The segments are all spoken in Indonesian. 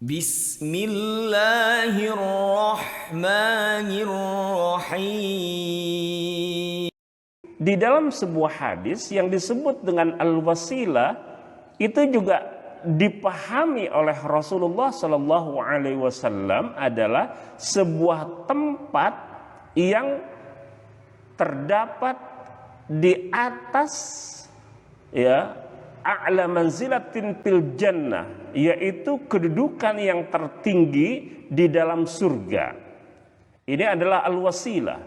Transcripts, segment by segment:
Bismillahirrahmanirrahim. Di dalam sebuah hadis yang disebut dengan al-wasilah itu juga dipahami oleh Rasulullah Shallallahu Alaihi Wasallam adalah sebuah tempat yang terdapat di atas a'la manzilatin fil jannah, yaitu kedudukan yang tertinggi di dalam surga. Ini adalah al-wasilah,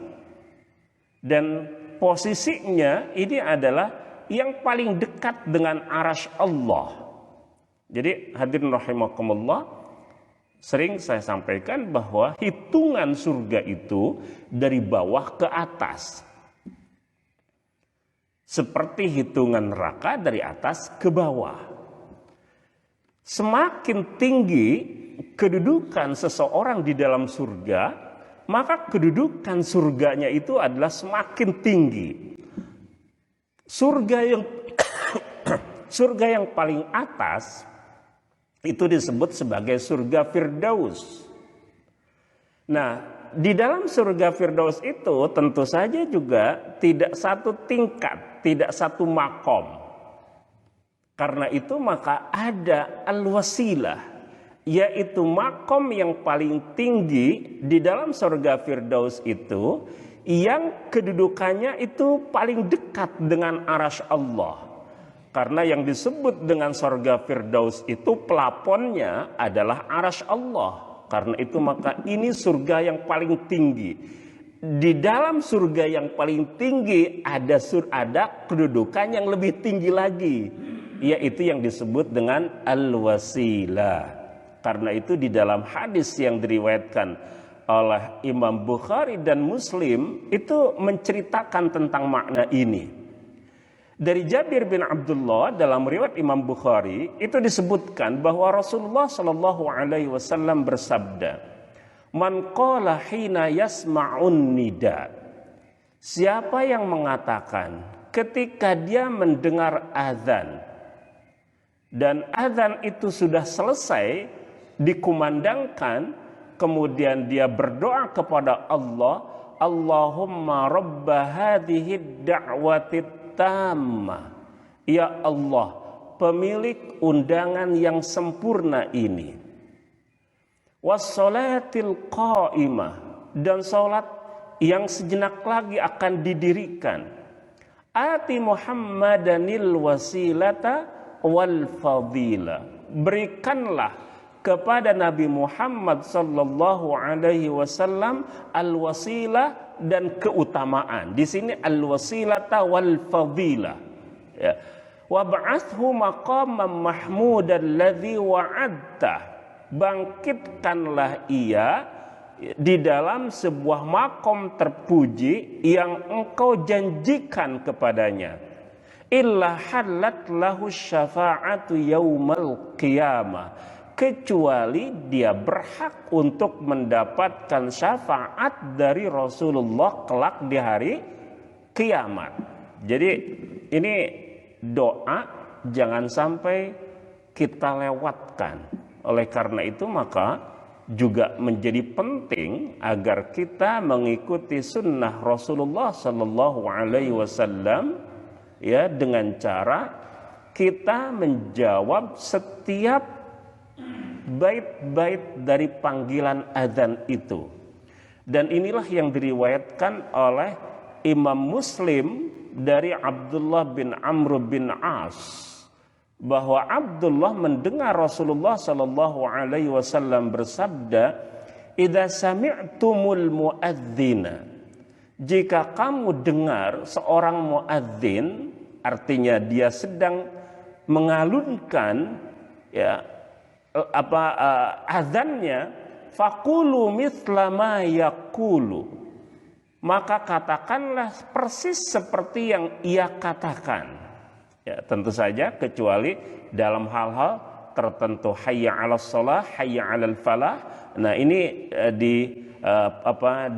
dan posisinya ini adalah yang paling dekat dengan arasy Allah. Jadi hadirin rahimakumullah, sering saya sampaikan bahwa hitungan surga itu dari bawah ke atas, seperti hitungan neraka dari atas ke bawah. Semakin tinggi kedudukan seseorang di dalam surga, maka kedudukan surganya itu adalah semakin tinggi. Surga yang paling atas itu disebut sebagai surga Firdaus. Nah, di dalam surga Firdaus itu tentu saja juga tidak satu tingkat, tidak satu makom. Karena itu maka ada al-wasilah, yaitu makom yang paling tinggi di dalam surga Firdaus itu, yang kedudukannya itu paling dekat dengan arasy Allah. Karena yang disebut dengan surga Firdaus itu plafonnya adalah arasy Allah. Karena itu maka ini surga yang paling tinggi. Di dalam surga yang paling tinggi ada kedudukan yang lebih tinggi lagi, yaitu yang disebut dengan al-wasilah. Karena itu di dalam hadis yang diriwayatkan oleh Imam Bukhari dan Muslim itu menceritakan tentang makna ini. Dari Jabir bin Abdullah dalam riwayat Imam Bukhari itu disebutkan bahwa Rasulullah Shallallahu Alaihi Wasallam bersabda, "Man qala hina yasma'un nida." Siapa yang mengatakan ketika dia mendengar azan dan azan itu sudah selesai dikumandangkan, kemudian dia berdoa kepada Allah, Allahumma rabba hadhihi da'wati tamma, ya Allah, pemilik undangan yang sempurna ini, wassalatil qaimah, dan salat yang sejenak lagi akan didirikan, ati Muhammadanil wasilata wal fadila, berikanlah kepada Nabi Muhammad sallallahu alaihi wasallam al-wasilah dan keutamaan. Di sini al-wasilata wal fadilah. Ya. Wa ba'athu maqaman mahmudan alladzi wa'adta. Bangkitkanlah ia di dalam sebuah makom terpuji yang engkau janjikan kepadanya. Illa halat lahu syafa'atu yaumal qiyamah, kecuali dia berhak untuk mendapatkan syafaat dari Rasulullah kelak di hari kiamat. Jadi ini doa jangan sampai kita lewatkan. Oleh karena itu maka juga menjadi penting agar kita mengikuti sunnah Rasulullah Sallallahu Alaihi Wasallam, ya, dengan cara kita menjawab setiap bait-bait dari panggilan azan itu. Dan inilah yang diriwayatkan oleh Imam Muslim dari Abdullah bin Amr bin As, bahwa Abdullah mendengar Rasulullah sallallahu alaihi wasallam bersabda, "Idza sami'tumul muadzina," jika kamu dengar seorang muadzin, artinya dia sedang mengalunkan azannya, faqulu mithla ma yaqulu, maka katakanlah persis seperti yang ia katakan. Ya, tentu saja kecuali dalam hal-hal tertentu, hayya 'alas shalah, hayya 'alal falah. Nah, ini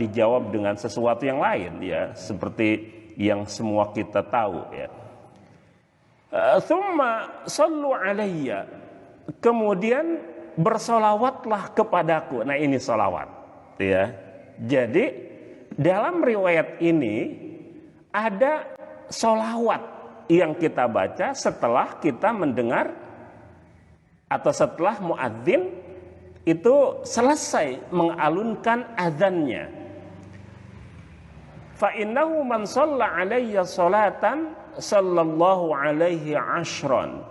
dijawab dengan sesuatu yang lain, ya, seperti yang semua kita tahu, ya. Thumma sallu alayya, kemudian bersolawatlah kepadaku. Nah, ini solawat, ya. Jadi dalam riwayat ini ada solawat yang kita baca setelah kita mendengar atau setelah muadzin itu selesai mengalunkan azannya. Fa innahu man shalla alayya salatan sallallahu alaihi ashran.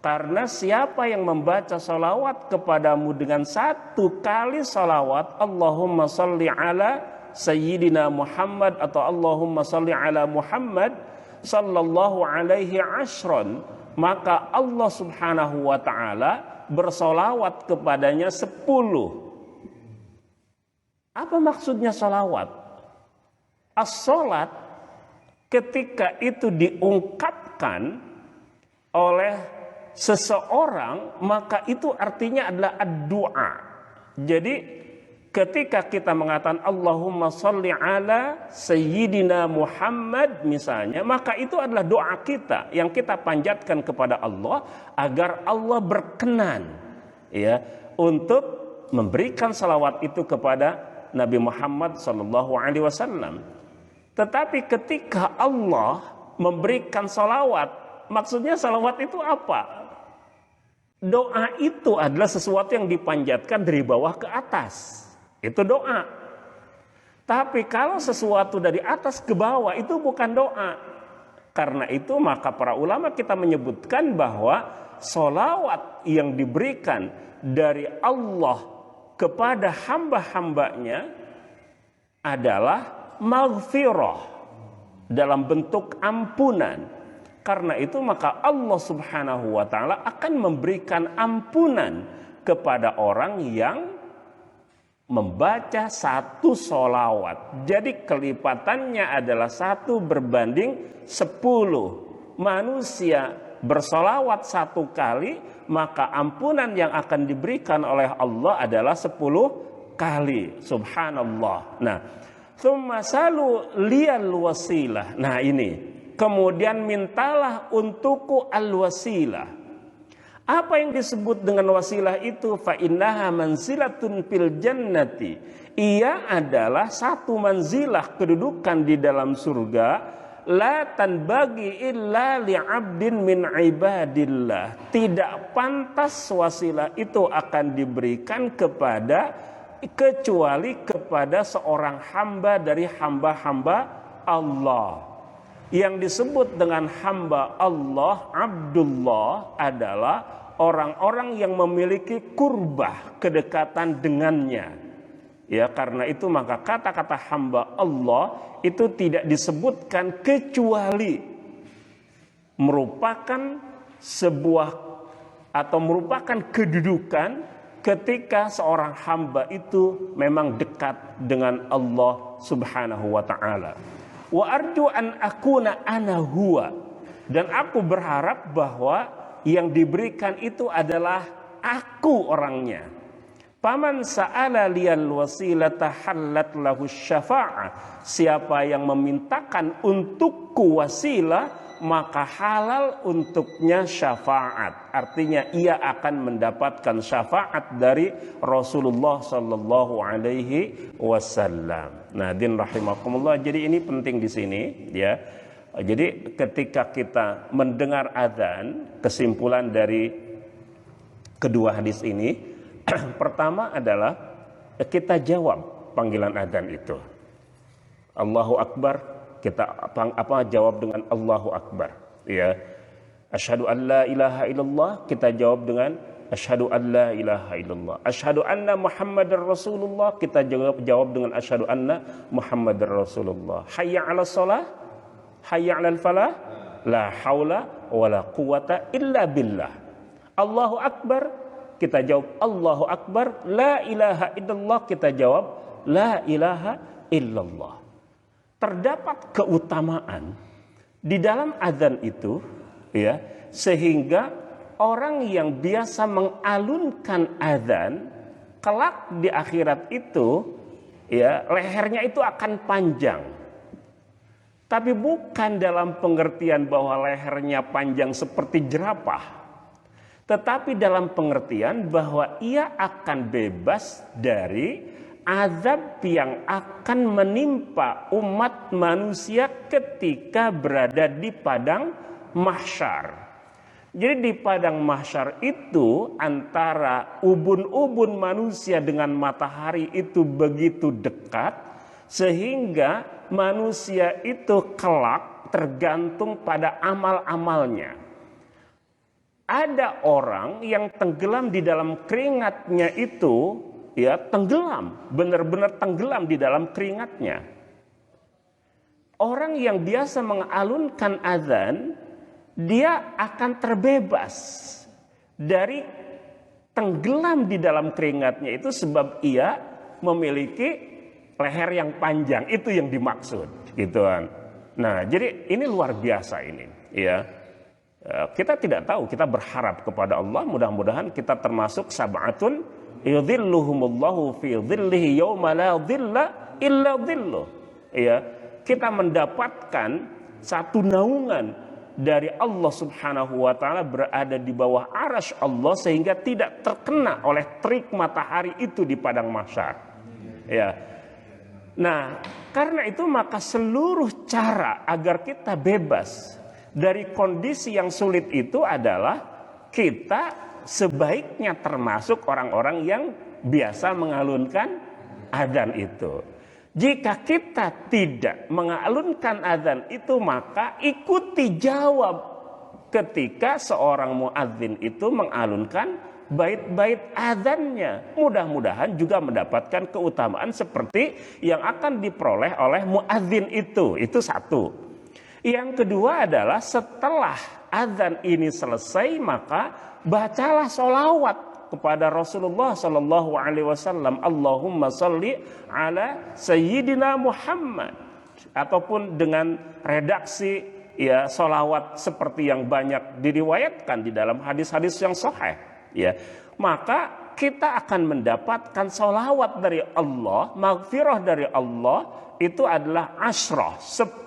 Karena siapa yang membaca salawat kepadamu dengan satu kali salawat, Allahumma salli ala Sayyidina Muhammad atau Allahumma salli ala Muhammad sallallahu alaihi ashran, maka Allah subhanahu wa ta'ala bersolawat kepadanya 10. Apa maksudnya salawat? As-salat ketika itu diungkapkan oleh seseorang, maka itu artinya adalah ad-du'a. Jadi ketika kita mengatakan Allahumma sholli ala Sayyidina Muhammad misalnya, maka itu adalah doa kita yang kita panjatkan kepada Allah agar Allah berkenan, ya, untuk memberikan salawat itu kepada Nabi Muhammad SAW. Tetapi ketika Allah memberikan salawat, maksudnya salawat itu apa? Doa itu adalah sesuatu yang dipanjatkan dari bawah ke atas. Itu doa. Tapi kalau sesuatu dari atas ke bawah itu bukan doa. Karena itu maka para ulama kita menyebutkan bahwa sholawat yang diberikan dari Allah kepada hamba-hambanya adalah maghfirah dalam bentuk ampunan. Karena itu maka Allah subhanahu wa ta'ala akan memberikan ampunan kepada orang yang membaca satu sholawat. Jadi kelipatannya adalah 1 berbanding 10. Manusia bersolawat 1 kali, maka ampunan yang akan diberikan oleh Allah adalah 10 kali. Subhanallah. Nah, tsumma salu liyal wasilah. Nah, ini. Kemudian mintalah untukku al-wasilah. Apa yang disebut dengan wasilah itu? Fa innaha manzilatun fil jannati. Ia adalah satu manzilah, kedudukan di dalam surga. La tanbagi illa li'abdin min ibadillah. Tidak pantas wasilah itu akan diberikan kecuali kepada seorang hamba dari hamba-hamba Allah. Yang disebut dengan hamba Allah, Abdullah, adalah orang-orang yang memiliki kurbah, kedekatan dengannya. Ya, karena itu maka kata-kata hamba Allah itu tidak disebutkan kecuali merupakan sebuah atau merupakan kedudukan ketika seorang hamba itu memang dekat dengan Allah Subhanahu wa ta'ala. Wa arju an akuna ana huwa, dan aku berharap bahwa yang diberikan itu adalah aku orangnya. Paman sa'ala liyal wasilata hallat lahu syafa'ah. Siapa yang memintakan untukku wasilah, maka halal untuknya syafaat. Artinya ia akan mendapatkan syafaat dari Rasulullah sallallahu alaihi wasallam. Nah, din rahimakumullah. Jadi ini penting di sini, ya. Jadi ketika kita mendengar azan, kesimpulan dari kedua hadis ini, pertama adalah kita jawab panggilan azan itu. Allahu Akbar, kita jawab dengan Allahu Akbar, ya. Asyhadu an la ilaha illallah, kita jawab dengan asyhadu an la ilaha illallah. Asyhadu anna Muhammadar Rasulullah, kita jawab dengan asyhadu anna Muhammadar Rasulullah. Hayya 'alas shalah, hayya 'alal falah, la haula wala quwata illa billah. Allahu Akbar, kita jawab Allahu Akbar. La ilaha illallah, kita jawab la ilaha illallah. Terdapat keutamaan di dalam azan itu, ya, sehingga orang yang biasa mengalunkan azan kelak di akhirat itu, ya, lehernya itu akan panjang. Tapi bukan dalam pengertian bahwa lehernya panjang seperti jerapah, tetapi dalam pengertian bahwa ia akan bebas dari azab yang akan menimpa umat manusia ketika berada di padang mahsyar. Jadi di padang mahsyar itu antara ubun-ubun manusia dengan matahari itu begitu dekat sehingga manusia itu kelak tergantung pada amal-amalnya. Ada orang yang tenggelam di dalam keringatnya itu, ya tenggelam, benar-benar tenggelam di dalam keringatnya. Orang yang biasa mengalunkan azan, dia akan terbebas dari tenggelam di dalam keringatnya itu sebab ia memiliki leher yang panjang, itu yang dimaksud, gitu kan. Nah, jadi ini luar biasa ini, ya. Kita tidak tahu, kita berharap kepada Allah mudah-mudahan kita termasuk sab'atun yudhilluhumullahu fi dhillihi yawma la dhilla illa dhilluh. Ya, kita mendapatkan satu naungan dari Allah Subhanahu wa taala berada di bawah arasy Allah sehingga tidak terkena oleh terik matahari itu di padang mahsyar. Ya. Nah, karena itu maka seluruh cara agar kita bebas dari kondisi yang sulit itu adalah kita sebaiknya termasuk orang-orang yang biasa mengalunkan adzan itu. Jika kita tidak mengalunkan adzan itu, maka ikuti jawab ketika seorang muadzin itu mengalunkan bait-bait adzannya. Mudah-mudahan juga mendapatkan keutamaan seperti yang akan diperoleh oleh muadzin itu. Itu satu. Yang kedua adalah setelah adzan ini selesai maka bacalah sholawat kepada Rasulullah Sallallahu Alaihi Wasallam. Allahumma salli ala Sayyidina Muhammad, ataupun dengan redaksi ya sholawat seperti yang banyak diriwayatkan di dalam hadis-hadis yang sahih. Ya, maka kita akan mendapatkan sholawat dari Allah, maghfirah dari Allah. Itu adalah asyrah, 10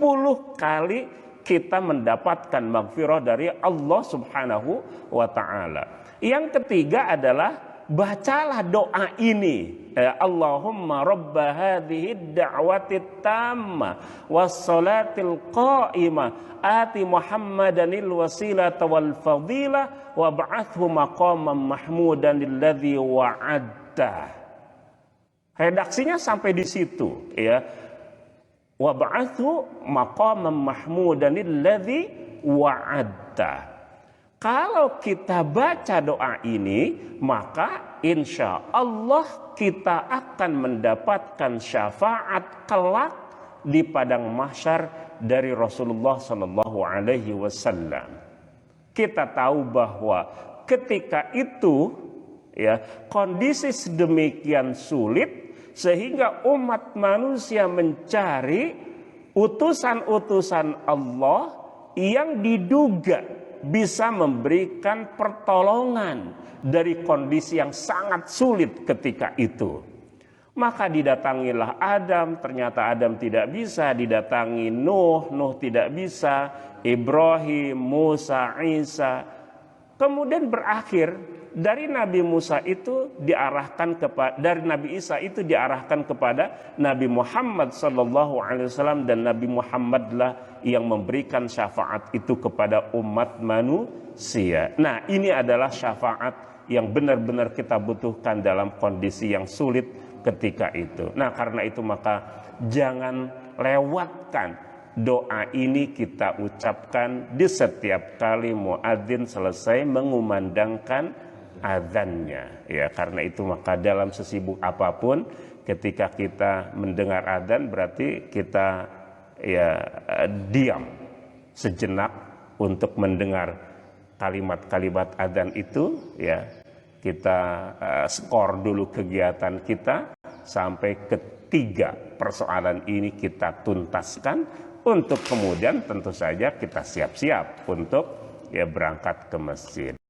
kali kita mendapatkan maghfirah dari Allah Subhanahu wa ta'ala. Yang ketiga adalah bacalah doa ini, Allahumma rabba hadhihi da'wati tamma wassalatil qa'imah ati Muhammadanil wasilata wal fadilah wa ba'athu maqaman mahmudan alladzi wa'adta. Redaksinya sampai di situ, ya. Wa ba'athu maqaman mahmudan alladzi wa'adta. Kalau kita baca doa ini, maka insya Allah kita akan mendapatkan syafaat kelak di padang mahsyar dari Rasulullah Sallallahu Alaihi Wasallam. Kita tahu bahwa ketika itu, ya, kondisi sedemikian sulit sehingga umat manusia mencari utusan-utusan Allah yang diduga bisa memberikan pertolongan dari kondisi yang sangat sulit ketika itu. Maka didatangilah Adam, ternyata Adam tidak bisa. Didatangi Nuh, Nuh tidak bisa. Ibrahim, Musa, Isa. Kemudian berakhir dari Nabi Musa itu diarahkan kepada, dari Nabi Isa itu diarahkan kepada Nabi Muhammad Sallallahu Alaihi Wasallam, dan Nabi Muhammadlah yang memberikan syafaat itu kepada umat manusia. Nah, ini adalah syafaat yang benar-benar kita butuhkan dalam kondisi yang sulit ketika itu. Nah, karena itu maka jangan lewatkan doa ini kita ucapkan di setiap kali muadzin selesai mengumandangkan adzannya, ya. Karena itu maka dalam sesibuk apapun ketika kita mendengar adzan berarti kita ya diam sejenak untuk mendengar kalimat-kalimat adzan itu, ya. Kita skor dulu kegiatan kita sampai ketiga persoalan ini kita tuntaskan, untuk kemudian tentu saja kita siap-siap untuk ya berangkat ke masjid.